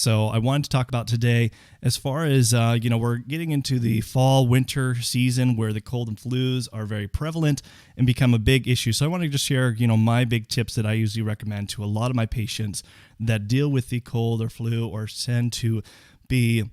So I wanted to talk about today, as far as, we're getting into the fall, winter season where the cold and flus are very prevalent and become a big issue. So I want to just share, my big tips that I usually recommend to a lot of my patients that deal with the cold or flu or tend to be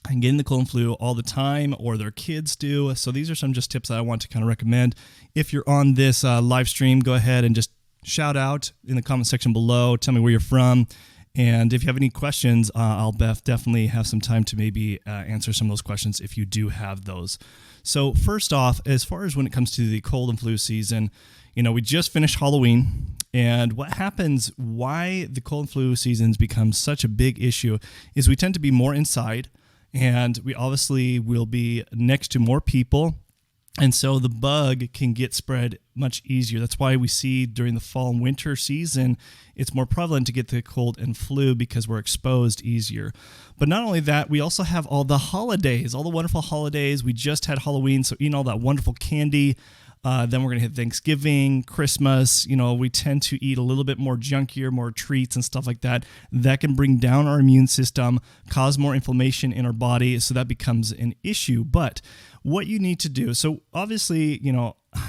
getting the cold and flu all the time, or their kids do. So these are some just tips that I want to kind of recommend. If you're on this live stream, go ahead and just shout out in the comment section below. Tell me where you're from. And if you have any questions, I'll definitely have some time to maybe answer some of those questions if you do have those. So first off, as far as when it comes to the cold and flu season, we just finished Halloween. And what happens, why the cold and flu seasons become such a big issue is we tend to be more inside, and we obviously will be next to more people. And so the bug can get spread much easier. That's why we see during the fall and winter season, it's more prevalent to get the cold and flu because we're exposed easier. But not only that, we also have all the holidays, all the wonderful holidays. We just had Halloween, so eating all that wonderful candy. Then we're going to hit Thanksgiving, Christmas. We tend to eat a little bit more junkier, more treats and stuff like that. That can bring down our immune system, cause more inflammation in our body. So that becomes an issue. But what you need to do, so obviously,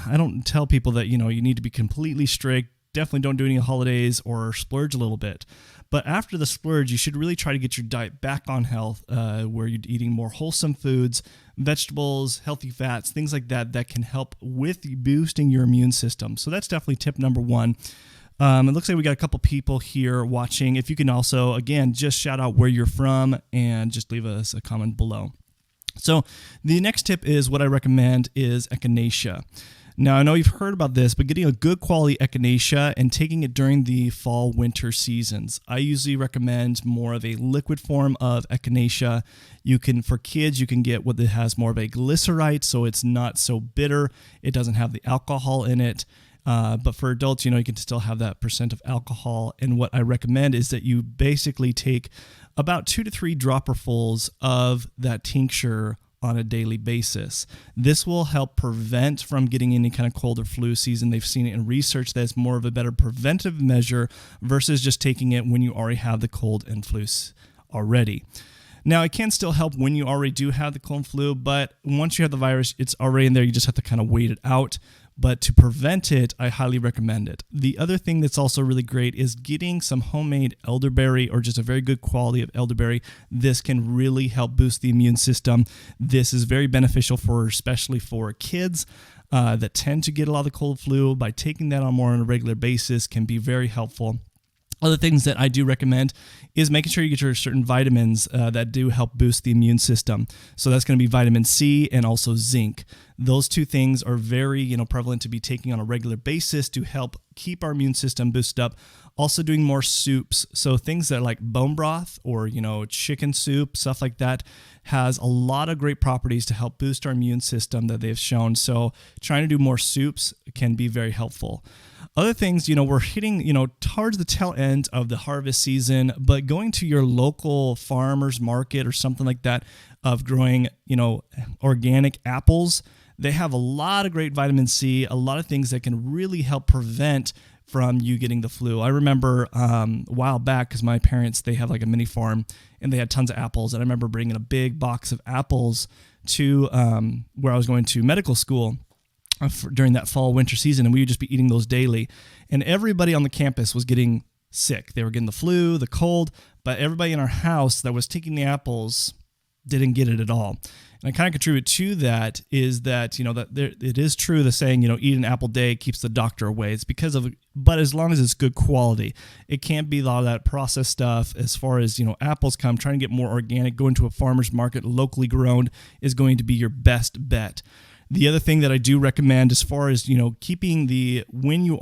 I don't tell people that, you need to be completely strict. Definitely don't do any holidays or splurge a little bit. But after the splurge, you should really try to get your diet back on health, where you're eating more wholesome foods, vegetables, healthy fats, things like that can help with boosting your immune system. So that's definitely tip number one. It looks like we got a couple people here watching. If you can also, again, just shout out where you're from and just leave us a comment below. So the next tip is what I recommend is echinacea. Now, I know you've heard about this, but getting a good quality echinacea and taking it during the fall, winter seasons. I usually recommend more of a liquid form of echinacea. For kids, you can get what has more of a glycerite, so it's not so bitter. It doesn't have the alcohol in it. But for adults, you can still have that % of alcohol. And what I recommend is that you basically take about 2 to 3 dropperfuls of that tincture on a daily basis. This will help prevent from getting any kind of cold or flu season. They've seen it in research that it's more of a better preventive measure versus just taking it when you already have the cold and flu already. Now, it can still help when you already do have the cold and flu, but once you have the virus, it's already in there. You just have to kind of wait it out. But to prevent it, I highly recommend it. The other thing that's also really great is getting some homemade elderberry or just a very good quality of elderberry. This can really help boost the immune system. This is very beneficial especially for kids that tend to get a lot of the cold flu. By taking that on a regular basis can be very helpful. Other things that I do recommend is making sure you get your certain vitamins that do help boost the immune system. So that's going to be vitamin C and also zinc. Those two things are very, prevalent to be taking on a regular basis to help keep our immune system boosted up. Also doing more soups. So things that like bone broth or, chicken soup, stuff like that has a lot of great properties to help boost our immune system that they've shown. So trying to do more soups can be very helpful. Other things, we're hitting, towards the tail end of the harvest season, but going to your local farmer's market or something like that of growing, organic apples, they have a lot of great vitamin C, a lot of things that can really help prevent from you getting the flu. I remember a while back, because my parents, they have like a mini farm and they had tons of apples. And I remember bringing a big box of apples to where I was going to medical school during that fall winter season, and we would just be eating those daily, and everybody on the campus was getting sick. They were getting the flu, the cold, but everybody in our house that was taking the apples didn't get it at all. And I kind of contribute to that is that, it is true the saying, eat an apple a day keeps the doctor away. It's but as long as it's good quality, it can't be a lot of that processed stuff. As far as, apples come, trying to get more organic, going to a farmer's market, locally grown is going to be your best bet. The other thing that I do recommend as far as, keeping when you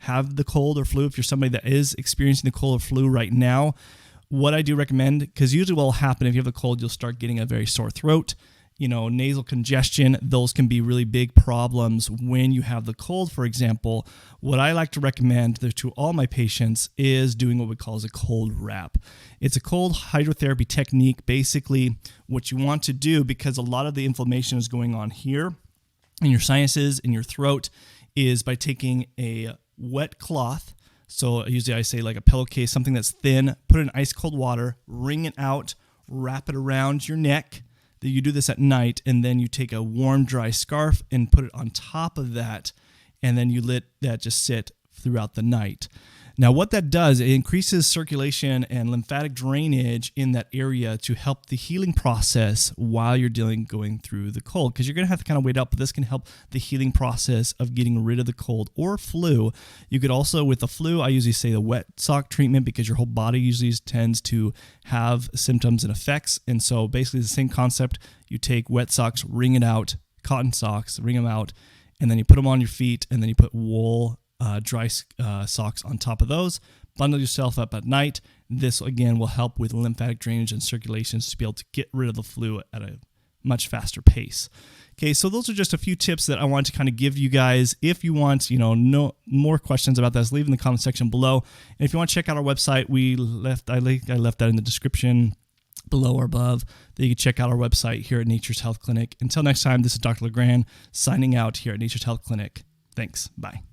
have the cold or flu, if you're somebody that is experiencing the cold or flu right now, what I do recommend, because usually what will happen if you have the cold, you'll start getting a very sore throat, nasal congestion. Those can be really big problems when you have the cold, for example. What I like to recommend to all my patients is doing what we call a cold wrap. It's a cold hydrotherapy technique. Basically, what you want to do, because a lot of the inflammation is going on here in your sinuses, in your throat, is by taking a wet cloth. So usually I say like a pillowcase, something that's thin, put it in ice cold water, wring it out, wrap it around your neck. You do this at night, and then you take a warm, dry scarf and put it on top of that, and then you let that just sit throughout the night. Now, what that does, it increases circulation and lymphatic drainage in that area to help the healing process while you're going through the cold, because you're going to have to kind of wait out, but this can help the healing process of getting rid of the cold or flu. You could also, with the flu, I usually say the wet sock treatment, because your whole body usually tends to have symptoms and effects. And so basically the same concept. You take wet socks, wring it out, cotton socks, wring them out, and then you put them on your feet, and then you put wool dry socks on top of those. Bundle yourself up at night. This again will help with lymphatic drainage and circulation to be able to get rid of the flu at a much faster pace. Okay, so those are just a few tips that I want to kind of give you guys. If you want, no more questions about this, leave in the comment section below. And if you want to check out our website, I left that in the description below or above, that you can check out our website here at Nature's Health Clinic. Until next time, this is Dr. LeGrand signing out here at Nature's Health Clinic. Thanks. Bye.